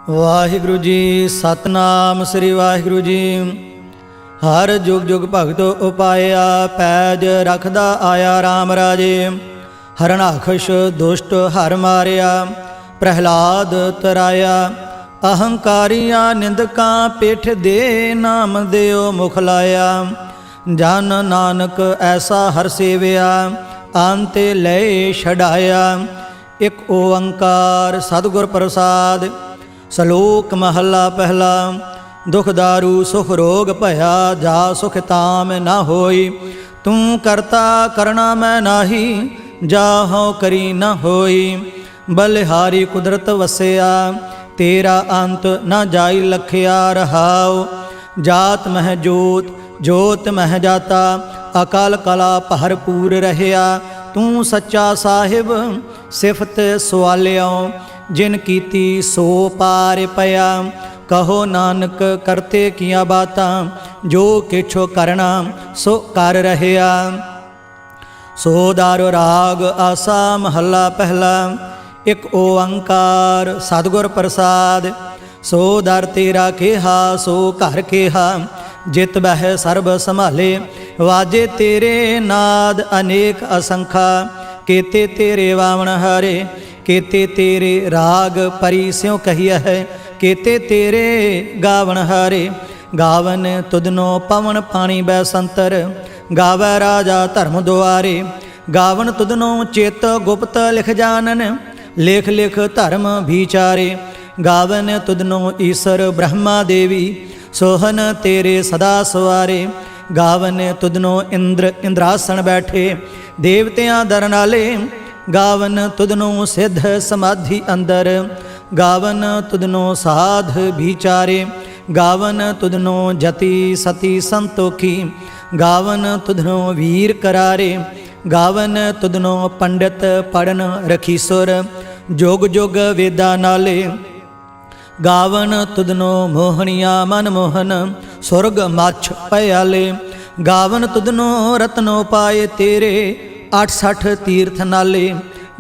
ਵਾਹਿਗੁਰੂ ਜੀ। ਸਤਨਾਮ ਸ੍ਰੀ ਵਾਹਿਗੁਰੂ ਜੀ। ਹਰ ਜੁਗ ਜੁਗ ਭਗਤ ਉਪਾਇਆ, ਪੈਜ ਰਖਦਾ ਆਇਆ RAM ਰਾਜੇ। ਹਰਨਾਖਸ਼ ਦੁਸ਼ਟ ਹਰ ਮਾਰਿਆ, ਪ੍ਰਹਿਲਾਦ ਤਰਾਇਆ। ਅਹੰਕਾਰੀਆਂ ਨਿੰਦਕਾਂ ਪਿੱਠ ਦੇ, ਨਾਮ ਦਿਓ ਮੁਖ ਲਾਇਆ। ਜਨ ਨਾਨਕ ਐਸਾ ਹਰ ਸੇਵਿਆ, ਅੰਤੇ ਲੈ ਛਡਾਇਆ। ਇਕ ਓੰਕਾਰ ਸਤਿਗੁਰ ਪ੍ਰਸਾਦ। ਸਲੋਕ ਮਹੱਲਾ ਪਹਿਲਾ। ਦੁਖ ਦਾਰੂ ਸੁਖ ਰੋਗ ਭਇਆ, ਜਾ ਸੁਖ ਤਾਮ ਨਾ ਹੋਈ। ਤੂੰ ਕਰਤਾ ਕਰਣਾ ਮੈਂ ਨਾਹੀ, ਜਾ ਹਉ ਕਰੀ ਨਾ ਹੋਈ। ਬਲਿਹਾਰੀ ਕੁਦਰਤ ਵਸਿਆ, ਤੇਰਾ ਅੰਤ ਨਾ ਜਾਈ ਲਖਿਆ ਰਹਾਉ। ਜਾਤ ਮਹਿ ਜੋਤ, ਜੋਤ ਮਹਿ ਜਾਤਾ, ਅਕਾਲ ਕਲਾ ਭਰਪੂਰ ਰਹਿਆ। ਤੂੰ ਸੱਚਾ ਸਾਹਿਬ ਸਿਫਤ ਸਵਾਲਿਓ, ਜਿਨ ਕੀਤੀ ਸੋ ਪਾਰ ਪਿਆ। ਕਹੋ ਨਾਨਕ ਕਰਤੇ ਕੀਆਂ ਬਾਤਾਂ, ਜੋ ਕਿਛੁ ਕਰਣਾ ਸੋ ਕਰ ਰਹਿਆ। ਸੋ ਦਾਰੁ ਰਾਗ ਆਸਾ ਮਹੱਲਾ ਪਹਿਲਾ। ਇਕ ਓੰਕਾਰ ਸਤਿਗੁਰ ਪ੍ਰਸਾਦ। ਸੋ ਦਰ ਤੇਰਾ ਕਿਹਾ, ਸੋ ਘਰ ਕਿਹਾ, ਜਿਤ ਬਹਿ ਸਰਬ ਸੰਭਾਲੇ। ਵਾਜੇ ਤੇਰੇ ਨਾਦ ਅਨੇਕ ਅਸੰਖਾ, ਕੀਤੇ ਤੇਰੇ ਵਾਵਣ ਹਾਰੇ। ਕੀਤੇ ਤੇਰੇ ਰਾਗ ਪਰੀ ਸਿਉ ਕਹੀਆ ਹੈ, ਕੀਤੇ ਤੇਰੇ ਗਾਵਣ ਹਾਰੇ। ਗਾਵਨ ਤੁਧਨੋ ਪਵਨ ਪਾਣੀ ਬੈ ਸੰਤਰ, ਗਾਵੈ ਰਾਜਾ ਧਰਮ ਦੁਆਰੇ। ਗਾਵਨ ਤੁਧਨੋ ਚਿਤ ਗੁਪਤ ਲਿਖ ਜਾਣਨ, ਲਿਖ ਲਿਖ ਧਰਮ ਵਿਚਾਰੇ। ਗਾਵਨ ਤੁਧਨੋ ਈਸਰ ਬ੍ਰਹਮਾ ਦੇਵੀ, ਸੋਹਨ ਤੇਰੇ ਸਦਾ ਸਵਾਰੇ। ਗਾਵਨ ਤੁਧਨੋ ਇੰਦਰ ਇੰਦਰਾਸਣ ਬੈਠੇ, ਦੇਵਤਿਆਂ ਦਰਨਾਲੇ। ਗਾਵਨ ਤੁਧਨੋ ਸਿੱਧ ਸਮਾਧੀ ਅੰਦਰ, ਗਾਵਨ ਤੁਧਨੋ ਸਾਧ ਵਿਚਾਰੇ। ਗਾਵਨ ਤੁਧਨੋ ਜਤੀ ਸਤੀ ਸੰਤੋਖੀ, ਗਾਵਨ ਤੁਧਨੋ ਵੀਰ ਕਰਾਰੇ। ਗਾਵਨ ਤੁਧਨੋ ਪੰਡਿਤ ਪੜਨ ਰਖੀਸੁਰ, ਜੁਗ ਜੁਗ ਵੇਦਾਂ ਨਾਲੇ। ਗਾਵਨ ਤੁਧਨੋ ਮੋਹਣੀਆਂ ਮਨ ਮੋਹਨ, ਸੁਰਗ ਮੱਛ ਪਿਆਲੇ। ਗਾਵਨ ਤੁਧਨੋ ਰਤਨੋ ਪਾਏ ਤੇਰੇ, 68 ਤੀਰਥ ਨਾਲੇ।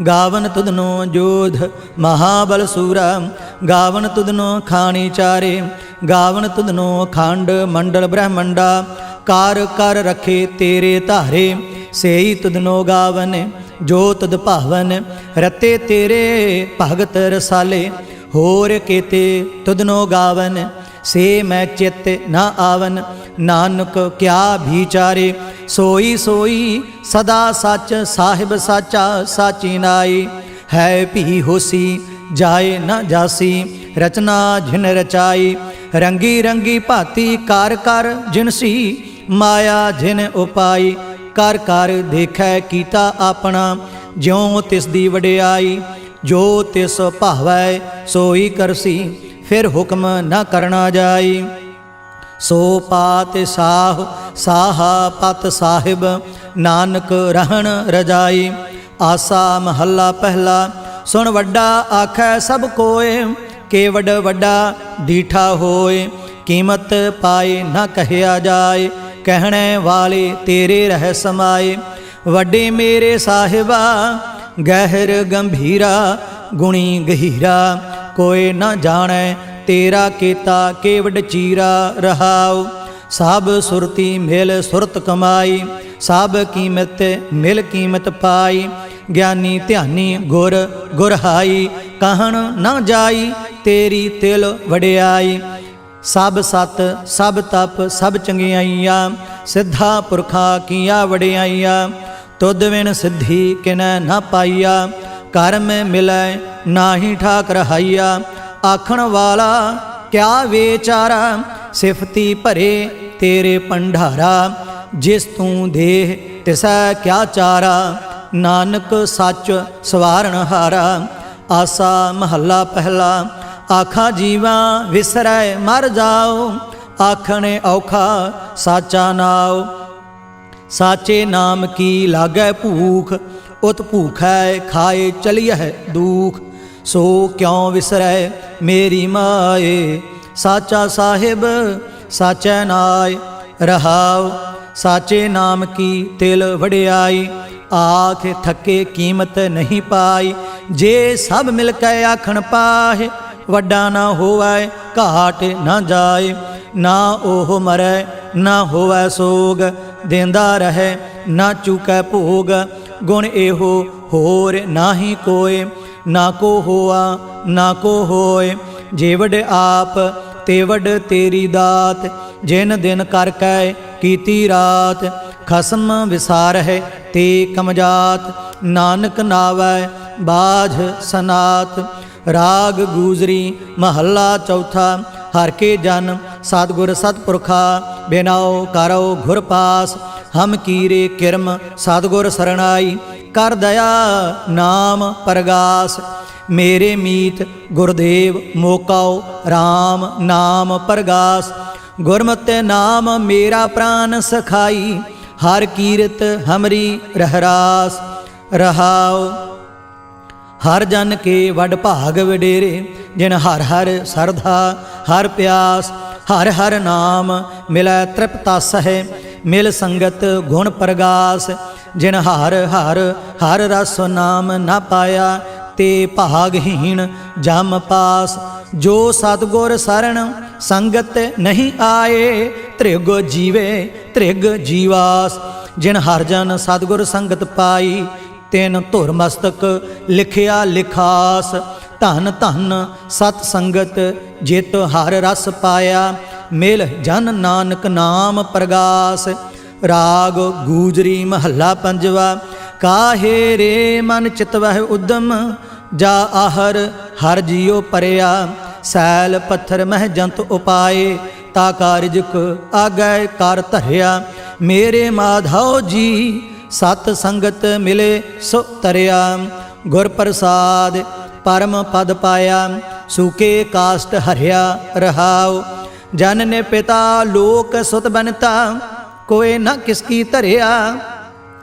ਗਾਵਨ ਤੁਧਨੋ ਜੋਧ ਮਹਾਬਲ ਸੂਰਾ, ਗਾਵਨ ਤੁਧਨੋ ਖਾਣੀ ਚਾਰੇ। ਗਾਵਨ ਤੁਧਨੋ ਖੰਡ ਮੰਡਲ ਬ੍ਰਹਮੰਡਾ, ਕਾਰ ਕਰ ਰਖੇ ਤੇਰੇ ਧਾਰੇ। ਸੇਈ ਤੁਧਨੋ ਗਾਵਨ ਜੋ ਤੁਧ ਭਾਵਨ, ਰਤੇ ਤੇਰੇ ਭਗਤ ਰਸਾਲੇ। ਹੋਰ ਕੀਤੇ ਤੁਧਨੋ ਗਾਵਨ, ਸੇ ਮੈਂ ਚਿਤ ਨਾ ਆਵਨ। ਨਾਨਕ ਕਿਆ ਵਿਚਾਰੇ, ਸੋਈ ਸੋਈ ਸਦਾ ਸੱਚ ਸਾਹਿਬ ਸਾਚਾ ਸਾਚੀ ਨਾਈ। ਹੈ ਭੀ ਹੋਸੀ ਜਾਏ ਨਾ ਜਾਸੀ, ਰਚਨਾ ਜਿਨ ਰਚਾਈ। ਰੰਗੀ ਰੰਗੀ ਭਾਤੀ ਕਰ ਕਰ ਜਿਨਸੀ, ਮਾਇਆ ਜਿਨ ਉਪਾਈ। ਕਰ ਕਰ ਦੇਖੈ ਕੀਤਾ ਆਪਣਾ, ਜਿਉ ਤਿਸ ਦੀ ਵਡਿਆਈ। ਜੋ ਤਿਸ ਭਾਵੈ ਸੋਈ ਕਰਸੀ, ਫਿਰ ਹੁਕਮ ਨਾ ਕਰਨਾ ਜਾਈ। ਸੋ ਪਾਤ ਸਾਹ ਸਾਹਾ ਪਤ ਸਾਹਿਬ, ਨਾਨਕ ਰਹਿਣ ਰਜਾਈ। ਆਸਾ ਮਹੱਲਾ ਪਹਿਲਾ। ਸੁਣ ਵੱਡਾ ਆਖੈ ਸਭ ਕੋਏ, ਕੇਵਡ ਵੱਡਾ ਡੀਠਾ ਹੋਏ। ਕੀਮਤ ਪਾਏ ਨਾ ਕਹਿਆ ਜਾਏ, ਕਹਿਣੇ ਵਾਲੇ ਤੇਰੇ ਰਹਿ ਸਮਾਏ। ਵੱਡੇ ਮੇਰੇ ਸਾਹਿਬਾ ਗਹਿਰ ਗੰਭੀਰਾ, ਗੁਣੀ ਗਹੀਰਾ। ਕੋਏ ਨਾ ਜਾਣੈ ਤੇਰਾ ਕੀਤਾ ਕੇਵਡ ਚੀਰਾ ਰਹਾਉ। ਸਭ ਸੁਰਤੀ ਮਿਲ ਸੁਰਤ ਕਮਾਈ, ਸਭ ਕੀਮਤ ਮਿਲ ਕੀਮਤ ਪਾਈ। ਗਿਆਨੀ ਧਿਆਨੀ ਗੁਰ ਗੁਰਹਾਈ, ਕਹਿਣ ਨਾ ਜਾਈ ਤੇਰੀ ਤਿਲ ਵਡਿਆਈ। ਸਭ ਸਤ ਸਭ ਤਪ ਸਭ ਚੰਗਿਆਈਆਂ, ਸਿੱਧਾ ਪੁਰਖਾ ਕੀਆ ਵਡਿਆਈਆਂ। ਤੁਧ ਵਿਣ ਸਿੱਧੀ ਕਿਨੈ ਨਾ ਪਾਈਆ, ਕਰਮ ਮਿਲੈ ਨਾਹੀ ਠਾਕ ਰਹਾਈਆ। ਆਖਣ ਵਾਲਾ ਕਿਆ ਵਿਚਾਰਾ, ਸਿਫਤੀ ਭਰੇ ਤੇਰੇ ਭੰਡਾਰਾ। ਜਿਸ ਤੂੰ ਦੇਹ ਤਿਸੈ ਕਿਆ ਚਾਰਾ, ਨਾਨਕ ਸੱਚ ਸਵਾਰਨ ਹਾਰਾ। ਆਸਾ ਮਹੱਲਾ ਪਹਿਲਾ। ਆਖਾ ਜੀਵਾ ਵਿਸਰੈ ਮਰ ਜਾਓ, ਆਖਣੇ ਔਖਾ ਸਾਚਾ ਨਾਉ। ਸਾਚੇ ਨਾਮ ਕੀ ਲਾਗੈ ਭੂਖ, ਉਤ ਭੂਖੈ ਖਾਏ ਚਲੀਐ ਦੂਖ। ਸੋ ਕਿਉ ਵਿਸਰੈ ਮੇਰੀ ਮਾਏ, ਸਾਚਾ ਸਾਹਿਬ ਸਾਚੈ ਨਾਇ ਰਹਾਉ। ਸਾਚੇ ਨਾਮ ਕੀ ਤਿਲ ਵਡਿਆਈ, ਆਖ ਥਕੇ ਕੀਮਤ ਨਹੀਂ ਪਾਈ। ਜੇ ਸਭ ਮਿਲ ਕੇ ਆਖਣ ਪਾਹੇ, ਵੱਡਾ ਨਾ ਹੋਵੈ ਘਾਟ ਨਾ ਜਾਏ। ਨਾ ਉਹ ਮਰੈ ਨਾ ਹੋਵੈ ਸੋਗ, ਦੇਂਦਾ ਰਹੈ ਨਾ ਚੁਕੈ ਭੋਗ। ਗੁਣ ਇਹੋ ਹੋਰ ਨਾਹੀ ਕੋਇ, ਨਾ ਕੋ ਹੋਆ ਨਾ ਕੋ ਹੋਏ। ਜੇਵਡ ਆਪ ਤੇਵਡ ਤੇਰੀ ਦਾਤ, ਜਿਨ ਦਿਨ ਕਰ ਕੈ ਕੀਤੀ ਰਾਤ। ਖਸਮ ਵਿਸਾਰਹਿ ਤੇ ਕਮਜਾਤ, ਨਾਨਕ ਨਾਵੈ ਬਾਝ ਸਨਾਤ। ਰਾਗ ਗੂਜਰੀ ਮਹੱਲਾ ਚੌਥਾ। ਹਰ ਕੇ ਜਨ ਸਤਿਗੁਰ ਸਤਿਪੁਰਖਾ, ਬਿਨਾਉ ਕਰਉ ਘੁਰ ਪਾਸ। ਹਮ ਕੀਰੇ ਕਿਰਮ ਸਤਿਗੁਰ ਸਰਣਾਈ, ਕਰ ਦਇਆ ਨਾਮ ਪਰਗਾਸ। ਮੇਰੇ ਮੀਤ ਗੁਰਦੇਵ ਮੋਕਾਉ, RAM ਨਾਮ ਪਰਗਾਸ। ਗੁਰਮਤਿ ਨਾਮ ਮੇਰਾ ਪ੍ਰਾਨ ਸਖਾਈ, ਹਰ ਕੀਰਤ ਹਮਰੀ ਰਹਿਰਾਸ। ਰਹਾਉ ਹਰ ਜਨ ਕੇ ਵਡ ਭਾਗ ਵਡੇਰੇ, ਜਿਨ ਹਰ ਹਰ ਸਰਧਾ ਹਰ ਪਿਆਸ। ਹਰ ਹਰ ਨਾਮ ਮਿਲੈ ਤ੍ਰਿਪਤਾਸ ਹੈ, ਮਿਲ ਸੰਗਤ ਗੁਣ ਪ੍ਰਗਾਸ। ਜਿਨ ਹਰ ਹਰ ਹਰ ਰਸ ਨਾਮ ਨਾ ਪਾਇਆ, ਤੇ ਭਾਗਹੀਣ ਜਮ ਪਾਸ। ਜੋ ਸਤਿਗੁਰ ਸਰਣ ਸੰਗਤ ਨਹੀਂ ਆਏ, ਤ੍ਰਿਗ ਜੀਵੇ ਤ੍ਰਿਗ ਜੀਵਾਸ। ਜਿਨ ਹਰ ਜਨ ਸਤਿਗੁਰ ਸੰਗਤ ਪਾਈ, ਤਿਨ ਧੁਰ ਮਸਤਕ ਲਿਖਿਆ ਲਿਖਾਸ। ਧਨ ਧਨ ਸਤ ਸੰਗਤ ਜਿਤ ਹਰ ਰਸ ਪਾਇਆ, ਮਿਲ ਜਨ ਨਾਨਕ ਨਾਮ ਪ੍ਰਗਾਸ। ਰਾਗ ਗੂਜਰੀ ਮਹੱਲਾ ਪੰਜਵਾ। ਕਾਹੇ ਰੇ ਮਨ ਚਿਤਵਹਿ ਉਦਮ, ਜਾ ਆਹਰ ਹਰ ਜੀਉ ਪਰਿਆ। ਸੈਲ ਪੱਥਰ ਮਹਿ ਜੰਤ ਉਪਾਏ, ਤਾ ਕਾਰਜਕ ਆਗੈ ਕਰ ਧਰਿਆ। ਮੇਰੇ ਮਾਧਵ ਜੀ ਸਤ ਸੰਗਤ ਮਿਲੇ ਸੋ ਤਰਿਆ। ਗੁਰ ਪ੍ਰਸਾਦ ਪਰਮ ਪਦ ਪਾਇਆ, ਸੂਕੇ ਕਾਸ਼ਟ ਹਰਿਆ ਰਹਾਉ। ਜਨ ਨੇ ਪਿਤਾ ਲੋਕ ਸੁਤ ਬਨਤਾ, ਕੋਏ ਨਾ ਕਿਸ ਕੀ ਧਰਿਆ।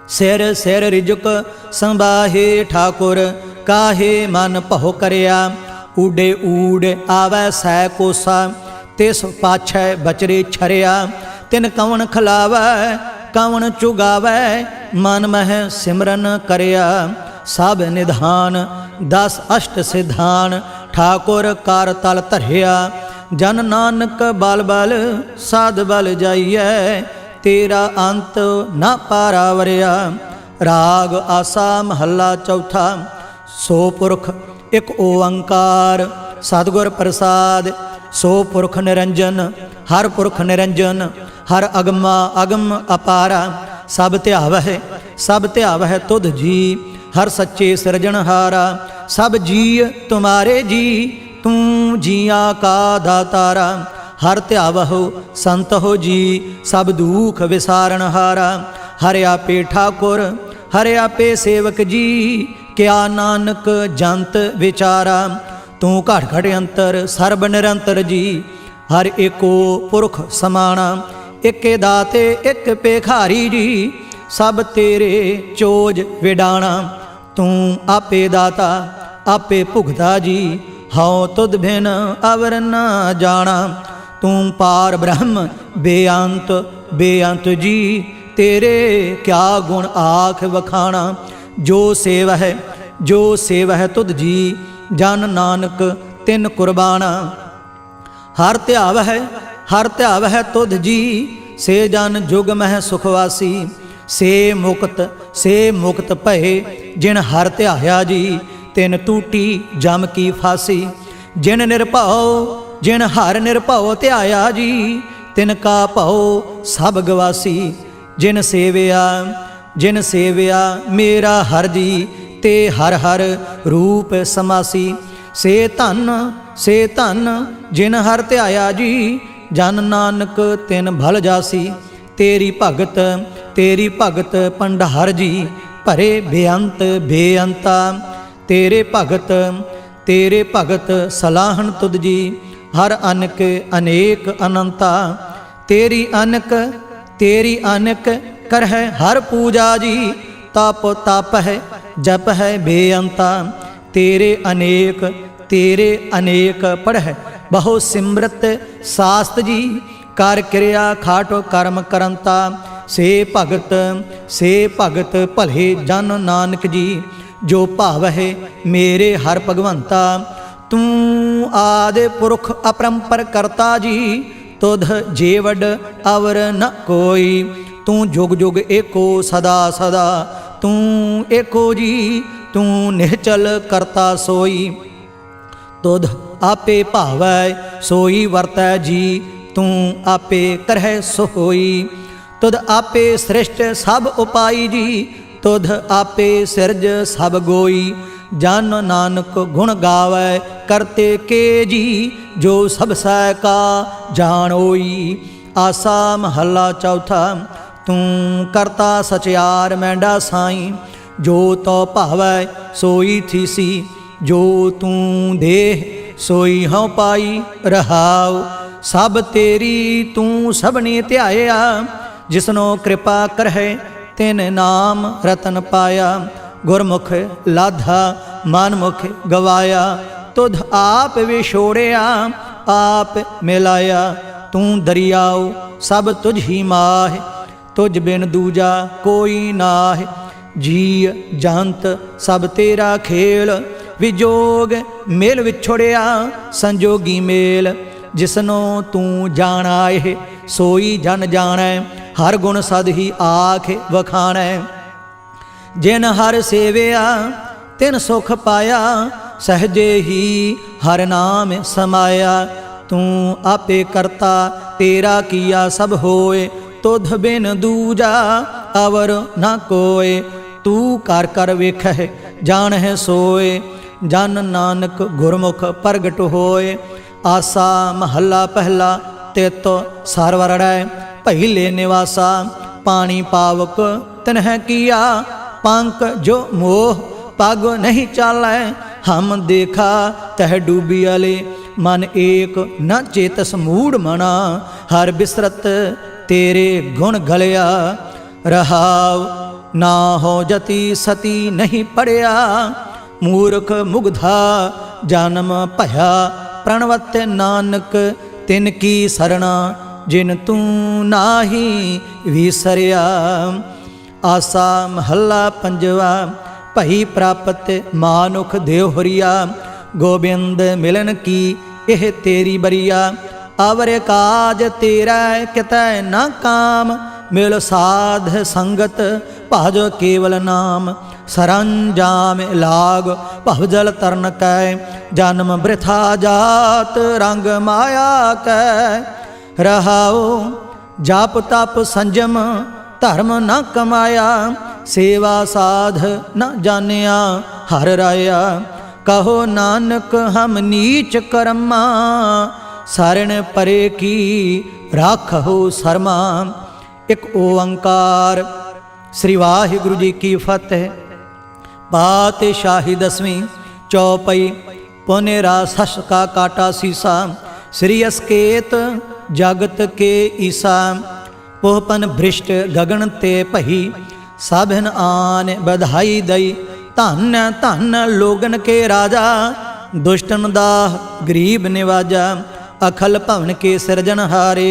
ਸਿਰ ਸਿਰ ਰਿਜਕ ਸੰਭਾਹੇ ਠਾਕੁਰ, ਕਾਹੇ ਮਨ ਭਉ ਕਰਿਆ। ਊਡੇ ਊੜ ਆਵੈ ਸੈ ਕੋਸਾ, ਤਿਸ ਪਾਛੈ ਬਚਰੇ ਛਰਿਆ। ਤਿਨ ਕਵਣ ਖਲਾਵੈ ਕਵਣ ਚੁਗਾਵੈ, ਮਨ ਮਹਿ ਸਿਮਰਨ ਕਰਿਆ। ਸਭ ਨਿਧਾਨ 10 ਅਸ਼ਟ ਸਿਧਾਨ, ਠਾਕੁਰ ਕਰ ਤਲ ਧਰਿਆ। ਜਨ ਨਾਨਕ ਬਲ ਬਲ ਸਾਧ ਬਲ ਜਾਈਐ, ਤੇਰਾ ਅੰਤ ਨਾ ਪਾਰਾਵਰਿਆ। ਰਾਗ ਆਸਾ ਮਹੱਲਾ ਚੌਥਾ। ਸੋ ਪੁਰਖ ਇਕ ਓੰਕਾਰ, ਸਤਿਗੁਰ ਪ੍ਰਸਾਦ। ਸੋ ਪੁਰਖ ਨਿਰੰਜਨ ਹਰ ਪੁਰਖ ਨਿਰੰਜਨ, ਹਰ ਅਗਮਾ ਅਗਮ ਅਪਾਰਾ। ਸਭ ਧਿਆਵਹਿ ਤੁਧ ਜੀ, ਹਰ ਸੱਚੇ ਸਿਰਜਣਹਾਰਾ। ਸਭ ਜੀ ਤੁਮਾਰੇ ਜੀ, ਤੂੰ ਜੀਆਂ ਕਾ ਦਾਤਾਰਾ। ਹਰ ਧਿਆਵਹੁ ਸੰਤ ਹੋ ਜੀ, ਸਭ ਦੁਖ ਵਿਸਾਰਣਹਾਰਾ। ਹਰਿ ਆਪੇ ਠਾਕੁਰ ਹਰਿ ਆਪੇ ਸੇਵਕ ਜੀ, ਕਿਆ ਨਾਨਕ ਜੰਤ ਵਿਚਾਰਾ। ਤੂੰ ਘਟ ਘਟ ਅੰਤਰ ਸਰਬ ਨਿਰੰਤਰ ਜੀ, ਹਰ ਏਕੋ ਪੁਰਖ ਸਮਾਣਾ। ਇਕੇ ਦਾਤੇ ਇਕ ਭੇਖਾਰੀ ਜੀ, ਸਭ ਤੇਰੇ ਚੋਜ ਵਿਡਾਣਾ। ਤੂੰ ਆਪੇ ਦਾਤਾ ਆਪੇ ਭੁਗਤਾ ਜੀ, ਹਉ ਤੁਧ ਬਿਨ ਅਵਰ ਨਾ ਜਾਣਾ। ਤੂੰ ਪਾਰ ਬ੍ਰਹਮ ਬੇਅੰਤ ਬੇਅੰਤ ਜੀ, ਤੇਰੇ ਕਿਆ ਗੁਣ ਆਖ ਵਖਾਣਾ। ਜੋ ਸੇਵਹਿ ਤੁਧ ਜੀ, ਜਨ ਨਾਨਕ ਤਿਨ ਕੁਰਬਾਨਾ। ਹਰ ਧਿਆਵਹਿ ਤੁਧ ਜੀ, ਸੇ ਜਨ ਜੁਗ ਮਹਿ ਸੁਖਵਾਸੀ। ਸੇ ਮੁਕਤ ਭਏ, ਜਿਨ ਹਰ ਧਿਆਇਆ ਜੀ, ਤਿਨ ਟੂਟੀ ਜਮ ਕੀ ਫਾਸੀ। ਜਿਨ ਹਰ ਨਿਰਭਉ ਧਿਆਇਆ ਜੀ, ਤਿਨ ਕਾ ਭਉ ਸਭ ਗਵਾਸੀ। ਜਿਨ ਸੇਵਿਆ ਮੇਰਾ ਹਰ ਜੀ, ਤੇ ਹਰ ਹਰ ਰੂਪ ਸਮਾਸੀ। ਸੇ ਧਨ ਜਿਨ ਹਰ ਧਿਆਇਆ ਜੀ, ਜਨ ਨਾਨਕ ਤਿਨ ਭਲ ਜਾਸੀ। ਤੇਰੀ ਭਗਤ ਭੰਡਾਰ ਜੀ, ਭਰੇ ਬੇਅੰਤ ਬੇਅੰਤਾ। ਤੇਰੇ ਭਗਤ ਸਲਾਹਣ ਤੁਧ ਜੀ, ਹਰ ਅਨਕ ਅਨੇਕ ਅਨੰਤਾ। ਤੇਰੀ ਅਨਕ ਕਰਹਿ ਹਰ ਪੂਜਾ ਜੀ, ਤਪ ਹੈ ਜਪ ਹੈ ਬੇਅੰਤਾ। ਤੇਰੇ ਅਨੇਕ ਪੜ੍ਹੈ ਬਹੁ ਸਿਮਰਤ ਸਾਸਤ ਜੀ, ਕਰ ਕਿਰਿਆ ਖਾਟੋ ਕਰਮ ਕਰੰਤਾ। ਸੇ ਭਗਤ ਭਲੇ ਜਨ ਨਾਨਕ ਜੀ, ਜੋ ਭਾਵਹਿ ਮੇਰੇ ਹਰ ਭਗਵੰਤਾ। तू आदि पुरख अपरंपर करता जी, तुध जेवड अवर न कोई। तू जुग जुग एको सदा सदा, तू एको जी, तू निहचल करता सोई। तुध आपे भावै सोई वरतै जी, तू आपे करह सोई। तुध आपे सृष्ट सब उपाई जी, तुध आपे सिरज सब गोई। जन नानक गुण गावै करते के जी, जो सब सै का जानोई। आसा महला चौथा, तू करता सचियार मैंडा साई। जो तो भावै सोई थीसी, जो तू देह सोई हਉ पाई। रहाओ सब तेरी तू सबने ध्याया, जिसनो कृपा करहे तिन नाम रतन पाया। गुरमुख लाधा मनमुख गवाया, तुध आप विछोड़िया आप मिलाया। तू दरियाओ सब तुझ ही माह, तुझ बिन दूजा कोई नाह। जी जंत सब तेरा खेल, विजोग मेल विछोड़िया संजोगी मेल। जिसनो तू जानाए सोई जन जानै, हर गुण सद ही आख वखाणै। जिन हर सेविया तिन सुख पाया, सहजे ही हर नाम समाया। तू आपे करता तेरा किया सब होए, तुध बिन दूजा अवर न कोय। तू कर कर वेखह जानह सोए, जन नानक गुरमुख प्रगट होए। आसा महला पहला, तित सरवरड़ै पहिले निवासा। पानी पावक तिन्ह किया, पंक जो मोह पग नहीं चालै। हम देखा तह डूबियाले, मन एक न चेतस मूढ़ मना। हर बिसरत तेरे गुण गलिया, रहाव ना हो जति सती नहीं पड़िया। मूर्ख मुग्धा जन्म भया, प्रणवत नानक तिनकी सरना। जिन तू नाही विसरिया। आसा महला पंजवा, भई प्राप्त मानुख देवहरिया। गोबिंद मिलन की यह तेरी बरिया, अवर काज तेरा कितै न काम। मिल साध संगत भज केवल नाम। सरंजाम लाग भवजल तरन कै, जन्म वृथा जात रंग माया कै। रहाओ जाप तप संजम धर्म न कमाया। सेवा साध न जानिया हर राया। कहो नानक हम नीच कर्मा, सारण परे की राखो शर्मा। एक ओंकार। श्री वाहिगुरु जी की फतेह। पातशाही दसवीं चौपई। पुनेरा सस का काटा सीसा, श्री अस्केत जगत के ईसा। पोहपन भ्रिष्ट गगन ते पही, साभिन आन बधाई दई। धन धन लोगन के राजा, दुष्टन दाह गरीब निवाजा। अखल भवन के सिरजनहारे,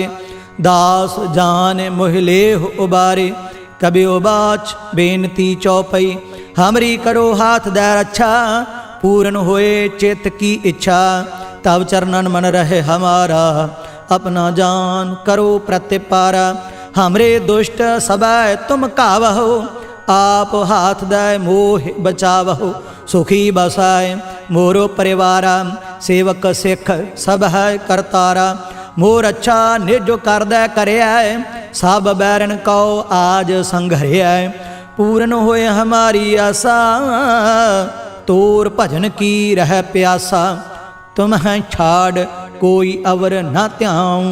दास जान मोहिलेह उबारे। कबि उबाच बेनती चौपई, हमरी करो हाथ दे रक्षा। पूर्ण होए चित्त की इच्छा, तब चरणन मन रहे हमारा। अपना जान करो प्रतिपारा, हमरे दुष्ट सबय तुम कावहो। आप हाथ दे मोह बचावहो, सुखी बसाए मोरो परिवारा। सेवक सिख सब है करतारा, मोर अच्छा निज कर दे करया। सब बैरन को आज संघर्या, पूर्ण होए हमारी आशा। तोर भजन की रह प्यासा, तुम हैं छाड़ कोई अवर न त्याऊं।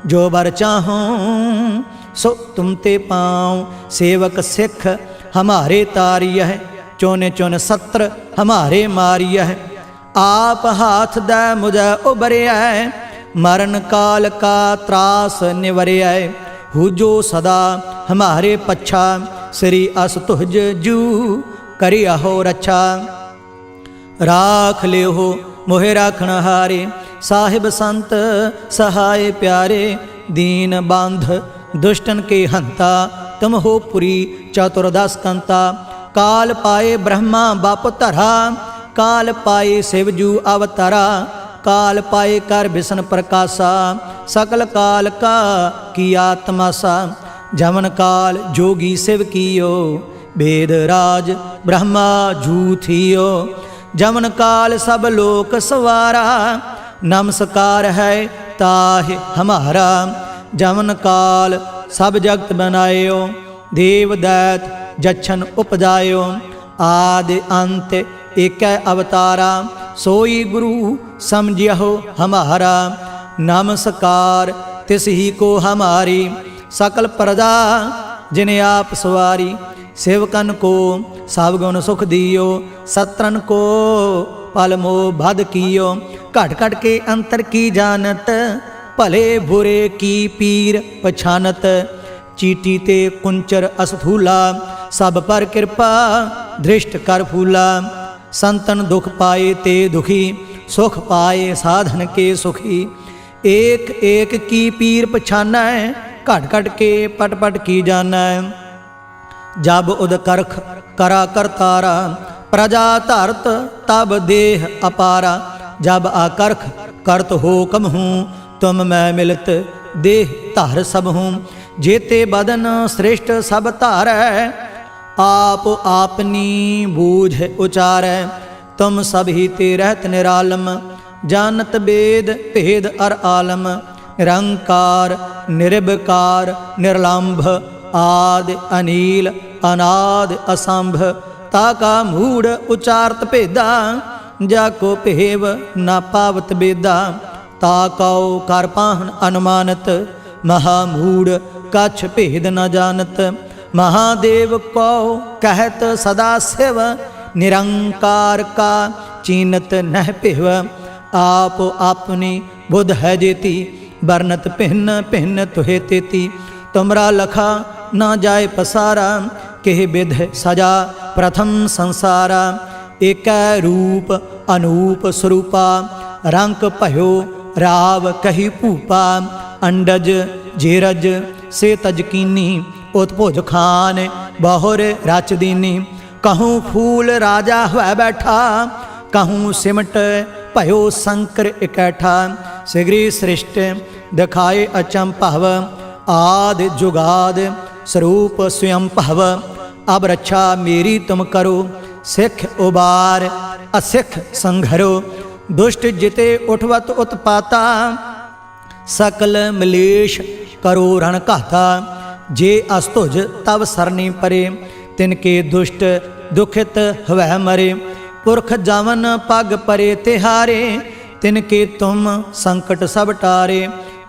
जो बर चाहूँ सो तुम ते पाऊँ। सेवक सिख हमारे तारिय है, चुन चुन सत्र हमारे मारिय है। आप हाथ दे मुझे उबरिया, मरण काल का त्रास निवरिया। हु जो सदा हमारे पच्छा, श्री अस तुझ जू करिया हो रक्षा। राख ले हो मोहे राखण हारे, साहिब संत सहाय प्यारे। दीन बांध दुष्टन के हंता, तुम हो पुरी चतुर्दश कंता। काल पाए ब्रह्मा बाप धरा, काल पाए शिवजू अवतारा, काल पाए कर बिसन प्रकाशा, सकल काल का किया तमाशा। जमन काल जोगी शिव कियो, वेद राज ब्रह्मा जूथियो। जमन काल सब लोक सवारा, नमस्कार है ताहि हमारा। जमन काल सब जगत बनायो, देव दैत जच्छन उपजायो। आदि अंत एक अवतारा, सोई गुरु समझियो हमारा। नमस्कार तिस ही को हमारी, सकल प्रजा जिन्हें आप सवारी। सेवकन को सब गुण सुख दियो, सत्रन को पल मोह बध कियो। घट घट के अंतर की जानत, भले बुरे की पीर पछानत। चीटी ते कुंचर असथूला, सब पर कृपा दृष्ट कर फूला। संतन दुख पाए ते दुखी, सुख पाए साधन के सुखी। एक एक की पीर पछाना, घट घट के पट पट की जाना। जब उद करख करा करतारा, प्रजा धरत तब देह अपारा। जब आकर्ख करत हो कम हूँ, तुम मैं मिलत देह धार सब हूँ। जेते बदन श्रेष्ठ सब धारै, आप आपनी बूझ उचारै। तुम सब ही ते रहत निरालम, जानत वेद भेद अर आलम। निरंकार निर्विकार निर्लंभ, आदि अनील अनाद असंभ। ताका मूढ़ उचारत भेदा, जाको भेव न पावत बेदा। ताकौ कर पाहन अनुमानत, महामूढ़ कछ भेद न जानत। महादेव को कहत सदा शिव, निरंकार का चीनत नह पिव। आप अपनी बुध है जेती, बरनत भिन्न भिन्न तुहे तेती। तुमरा लखा ना जाए पसारा, केह विध सजा प्रथम संसारा। एक रूप अनूप स्वरूपा, रंक भयो राव कही भूपा। अंडज जेरज से तजकीनी, उत्भुज खान बहुर रच दीनी। कहूँ फूल राजा हुआ बैठा, कहूँ सिमट भयो शंकर इकट्ठा। सिगरी सृष्ट दिखाए अचंभव, आदि जुगाद स्वरूप स्वयं भव। अब रक्षा मेरी तुम करो, सिख उबार असिख संघरो। दुष्ट जिते उठवत उत्पाता, सकल मलेश करो रण घाता। जे अस्तुज तब सरनी परे, तिनके दुष्ट दुखित हवै मरे। पुरख जावन पग परे तिहारे, तिनके तुम संकट सब टारे।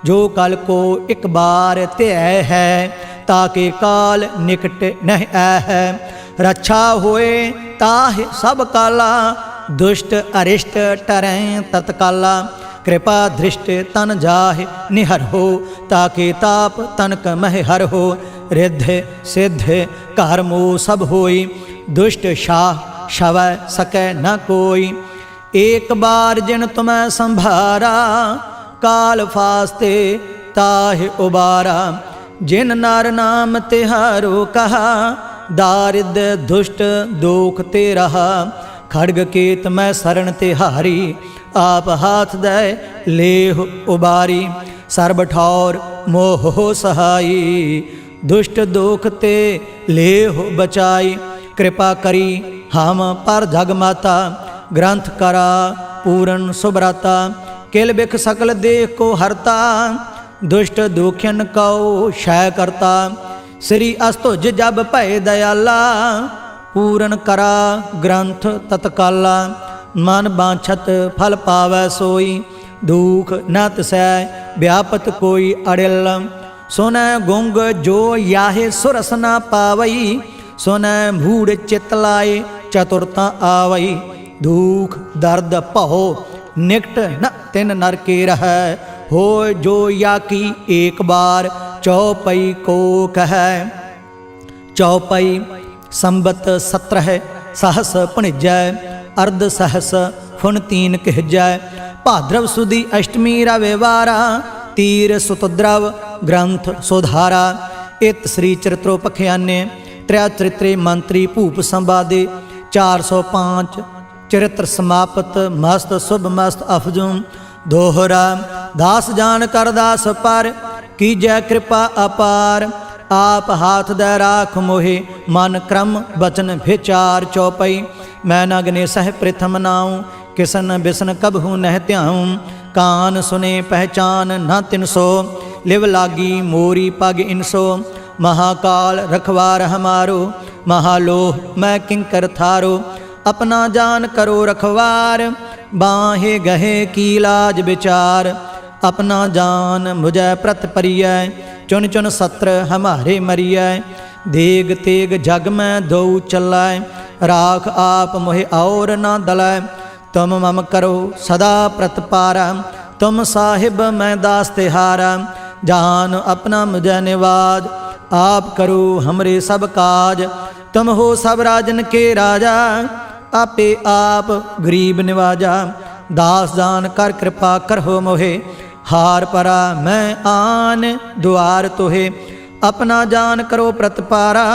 जो कल को एक बार त्याय है, ताके काल निकट नह है। रक्षा होए ताहि सब काला, दुष्ट अरिष्ट टरें तत्काला। कृपा दृष्ट तन जाहि निहर हो, ताके ताप तनक मह हर हो। रिद्ध सिद्ध कर्मो सब होई, दुष्ट शाह शव सकै न कोई। एक बार जिन तुम्हें संभारा, काल फास्ते ताहि उबारा। जिन नार नाम तिहारो कहा, दारिद्र दुष्ट दोख ते रहा। खड्ग केत मैं शरण तिहारी, आप हाथ दे लेह उबारी। सर्ब ठौर मोह सहाई, दुष्ट दोख ते लेह बचाई। कृपा करी हम पर जगमाता, ग्रंथ करा पूरन सुब्रता। किल बिख सकल देह को हरता, दुष्ट दुखियन को क्षय करता। श्री अस्तुज जब भय दयाला, पूरन करा ग्रंथ तत्काला। मन बांछत फल पावै सोई, दुख न तिसै व्यापत कोई अड़िल। सुनै गुंग जो याहे सुरस न पावई, सुनै मूढ़ चित लाए चतुरता आवई। दुख दर्द पहो निकट न तिन नर के रहै, हो जो या की एक बार चौपई को कहै। चौपई संबत 17 सहस पुणिजै, अर्ध सहस फुन 3 कहजै। भाद्रव सुदी अष्टमी रविवारा, तीर सुतद्रव ग्रंथ सुधारा। इत श्री चरित्रोपख्याने त्रय चरित्रे मंत्री भूप संवादे 405 चरित्र समाप्त मस्त शुभ मस्त अफजूं दोहरा। दास जान कर दास पर की जय कृपा अपार। आप हाथ दे राख मोहे मन क्रम बचन विचार चौपई। मैं न गने सह प्रथम नाऊं किसन बिसन कबहू नह त्याऊं। कान सुने पहचान न तिनसो लिव लागी मोरी पग इनसो। महाकाल रखवार हमारो महालोह मैं किंकर थारो। अपना जान करो रखवार बाहे गहे की लाज विचार। अपना जान मुझे प्रत परिय चुन चुन सत्र हमारे मरिय। देग तेग जग में दो चलाए राख आप मोहे और न दलाए। तुम मम करो सदा प्रतपारा तुम साहिब मैं दास तिहारा। जान अपना मुझे निवाज आप करो हमरे सब काज। तुम हो सब राजन के राजा आपे आप गरीब निवाजा। दास जान कर कृपा करहो मोहे हार परा मैं आन द्वार तोहे। अपना जान करो प्रतपारा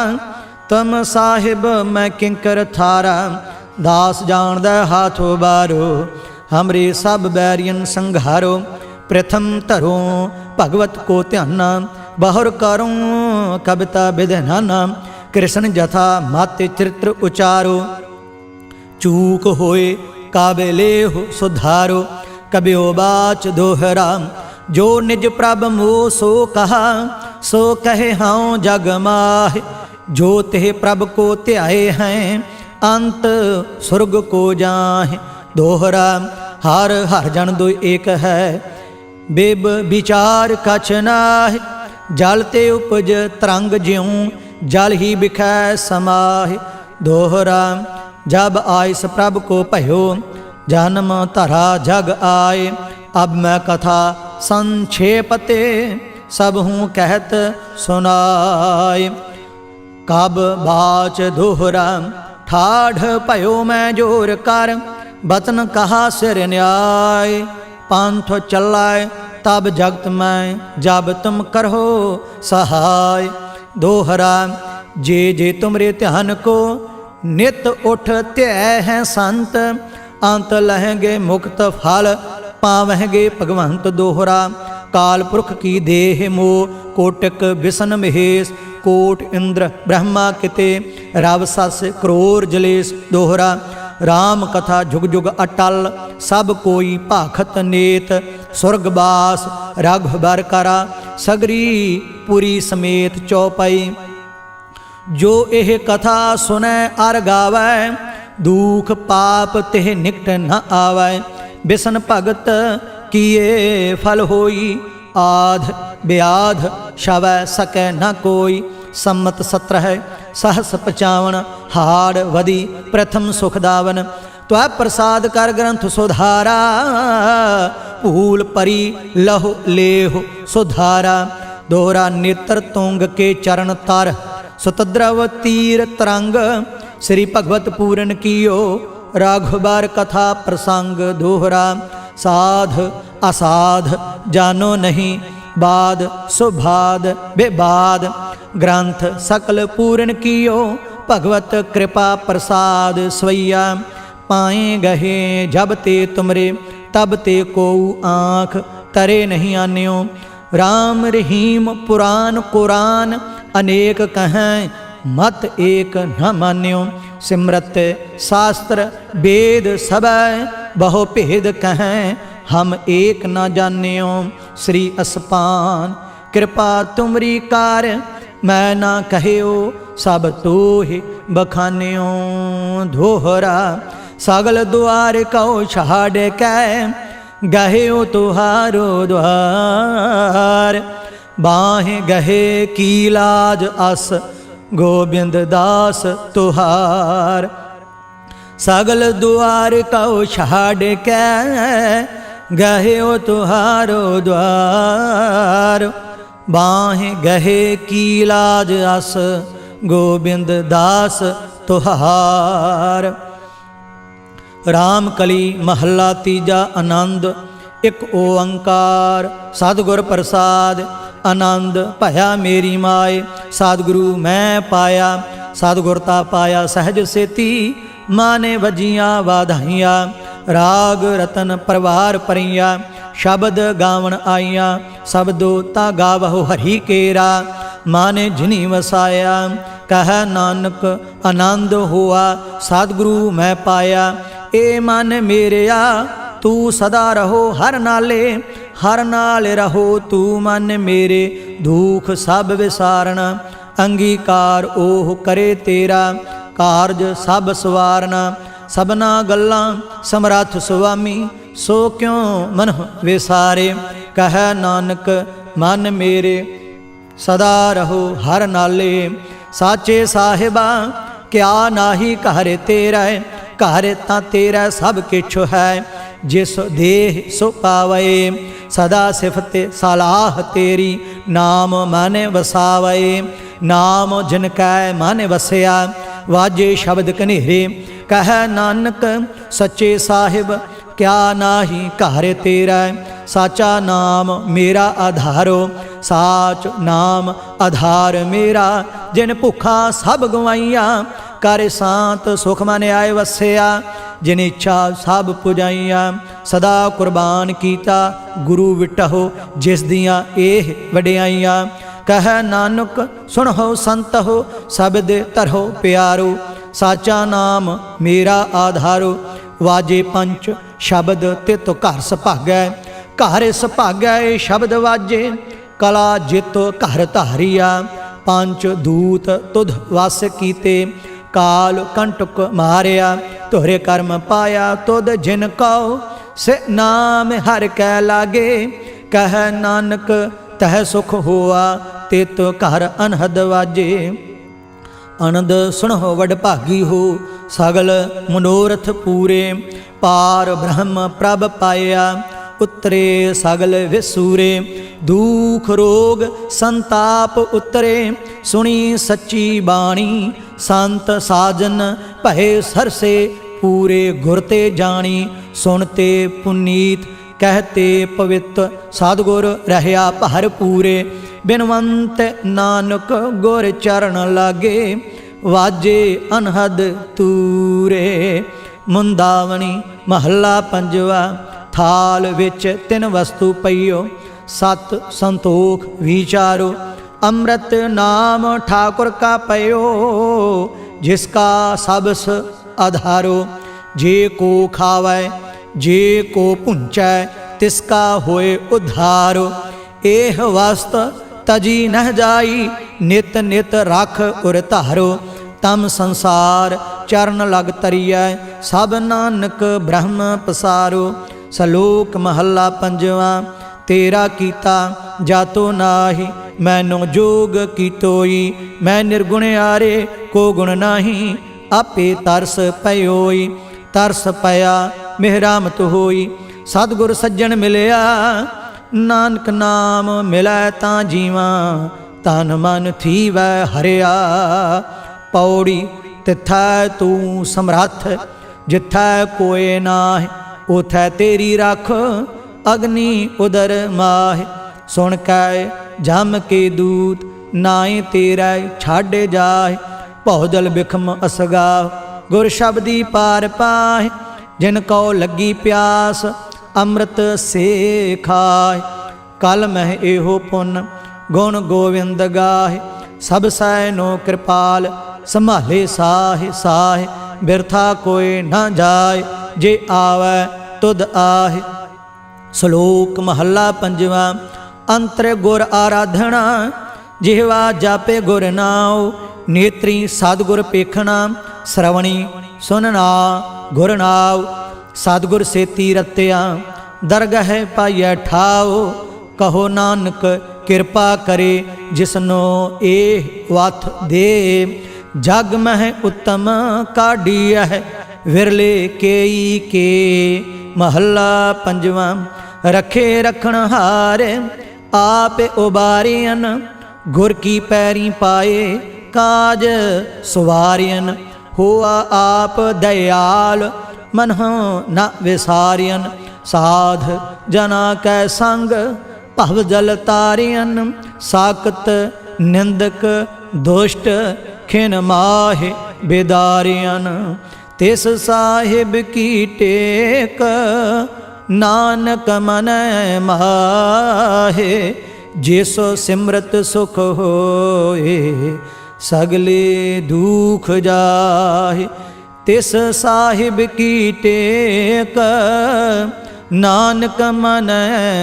तुम साहिब मैं किंकर थारा। दास जान दे हाथों बारो हमरे सब बैरियन संघारो। प्रथम धरो भगवत को ध्याना बहुर करूँ कविता विधनाना। कृष्ण जथा माते चरित्र उचारो चूक होए काबिले हो सुधारो। कबियो बाच दोहरा जो निज प्रभ मोह सो कहा सो कहे हाँ जग माहे। जो तेह प्रभ को त्याए हैं अंत स्वर्ग को जाहे। दोहरा हर हर जन दो एक है बिब विचार कछ नाहि। जल ते उपज तरंग ज्यों जल ही बिखै समाहि। दोहरा जब आइस प्रभ को भयो जन्म धरा जग आए। अब मैं कथा संक्षेपते सब हूँ कहत सुनाए। कब बाच दोहरा ठाढ़ भयो मैं जोर कर बतन कहा सिर न्याय। पंथ चलाए तब जगत में जब तुम करो सहाय। दोहरा जे तुमरे ध्यान को नित उठ त्याय हैं संत। अंत लहेंगे मुक्त फल पावेंगे भगवंत। दोहरा काल पुरख की देह मोह कोटक विसन महेश। कोट इंद्र ब्रह्मा किते रव सस क्रोर जलेश। दोहरा राम कथा जुग जुग अटल सब कोई भाखत नेत। स्वर्गवास रघुबर करा सगरी पुरी समेत चौपाई। जो एह कथा सुनै अर गावै दुख पाप तेह निकट न आवै। बिसन भगत किए फल होई आध ब्याध शवै सकै न कोई। सम्मत 17 सहस 55 हाड़ वदी प्रथम सुखदावन। त्वै प्रसाद कर ग्रंथ सुधारा भूल परी लहु लेहु सुधारा। दोहरा नेत्र तुंग के चरण तर सुतद्रव तीर तरंग। श्री भगवत पूरन कियो राघुबर कथा प्रसंग। दोहरा साध असाध जानो नहीं बाद सुभाद विवाद। ग्रंथ सकल पूरन कियो भगवत कृपा प्रसाद स्वैया। पाए गहे जब ते तुमरे तब ते को आँख तरे नहीं आन्यो। राम रहीम पुराण कुरान अनेक कहें मत एक न मान्यो। सिमरत शास्त्र वेद सब बहु भेद कहें हम एक न जान्यो। श्री असपान कृपा तुमरी कार मैं ना कहो सब तो ही बखान्यो। दोहरा सगल द्वार कहो छाड़ कै गहे तुहारो द्वार। बाहें गहे की लाज अस गोबिंद दास तुहार। सगल द्वार कहो छाड़ कै गहे तुहारो द्वार। बाहें गहे की लाज अस गोबिंद दास तुहार। राम कली महला तीजा आनंद। एक ओंकार सतगुर प्रसाद आनंद भया मेरी माए। सतगुरु मैं पाया सतगुरता पाया सहज सेती माने वजियां वाधाइयां राग रतन परवार परियां शब्द गावन आईयां शब्दो ता गावहु हरि केरा माने जिनी वसाया कह नानक आनंद हुआ सतगुरु मैं पाया ए मन मेरेया तू सदा रहो हर नाल रहो तू मन मेरे दुख सब विसारना अंगीकार ओह करे तेरा कारज सब सवारना सबना गल्लां समरथ सुआमी सो क्यों मन विसारे कह नानक मन मेरे सदा रहो हर नाले साचे साहिबा क्या नाही घर तेरा घर तां तेरा सब किछ है जिस देह सो पावे सदा सिफत सलाह तेरी नाम माने वसावे नाम जिन कै माने वसया वाजे शब्द कनेरे कह नानक सच्चे साहिब क्या नाही घर तेरा साचा नाम मेरा आधारो साच नाम आधार मेरा जिन भुखा सब गवाइया कर शांत सुख मन आए वसया जिन इच्छा सब पुजाइया सदा कुर्बान कीता गुरु विटहो जिस दियां एह वडियाइया कह नानक सुनहो संत हो शब्द तरहो प्यारो साचा नाम मेरा आधारो वाजे पंच शब्द तित घर सभागै घर सभागै शब्द वाजे कला जित घर धारिया पंच दूत तुध वस कीते काल कंटक मारिया तोहरे कर्म पाया तुद जिन कहो से नाम हर कै लागे कह नानक तह सुख हुआ तित घर अनहद वाजे आनंद सुनहो वड भागी हो सगल मनोरथ पूरे पार ब्रह्म प्रभ पाया उतरे सगल विसूरे दुख रोग संताप उतरे सुनी सच्ची बाणी संत साजन भय सरसे पूरे गुरते जानी सुनते पुनीत कहते पवित्र सतगुर रहया भर पूरे बिनवंत नानक गुर चरण लागे वाजे अनहद तूरे मुंदावनी महला पंजवा थाल विच तिन वस्तु पईओ सत संतोख विचारो अमृत नाम ठाकुर का पयो जिसका सबस आधारो जे को खावै जे को पुंचै तिसका होए उद्धारो एह वस्त तजी नह जाई नित नित रख उर धारो तम संसार चरण लग तरिया सब नानक ब्रह्म पसारो सलोक महला पंजवा तेरा कीता जातो नाही मैनो जोग कीतोई मैं निर्गुण आरे को गुण नाही आपे तरस पयोई तरस पया मेहरामत होई सतगुर सज्जन मिलया नानक नाम मिलै तां जीवा तन मन थीवै हरिया पौड़ी तिथै तू समरथ जिथै कोय नाहि उथै तेरी रख अग्नि उदर माह सुन कै जम के दूत नाए तेरा छाड़े जाए भौजल बिखम असगा गुर शब्दी पार पाए जिन को लगी प्यास अमृत से खाए कल मह एहो पुन गुण गोविंद गाहे सब सैनो कृपाल संभाले साहे साहे बिरथा कोई न जाए जे आवे तुद आहे श्लोक महला पंजवा अंतर गुर आराधना जिहवा जापे गुर नाव नेत्री सतगुर पेखना श्रवणी सुनना गुर नाव सतगुर सेती रत्या दरगह पाइय ठाओ कहो नानक किरपा करे जिसनो ए वथ दे जग मह उत्तम काढ़िया विरले केई के महला पंजवा रखे रखण हार आप उबारियन गुर की पैरी पाए काज सुवारियन हुआ आप दयाल मन न विसारियन साध जना कै संग भव जल तारियन साकत निंदक दुष्ट खिन माहे बेदारियन तिस साहिब की टेक नानक मन माहे। जिसो सिमरत सुख होए सगले दुख जाहे। तिस साहिब की टेक नानक मन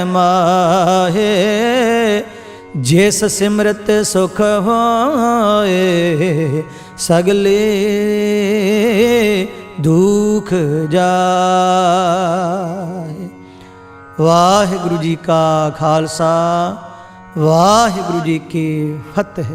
माहे। जिस सिमरत सुख होए सगले दुख जाए। वाहिगुरु जी का खालसा वाहिगुरु जी की फतेह।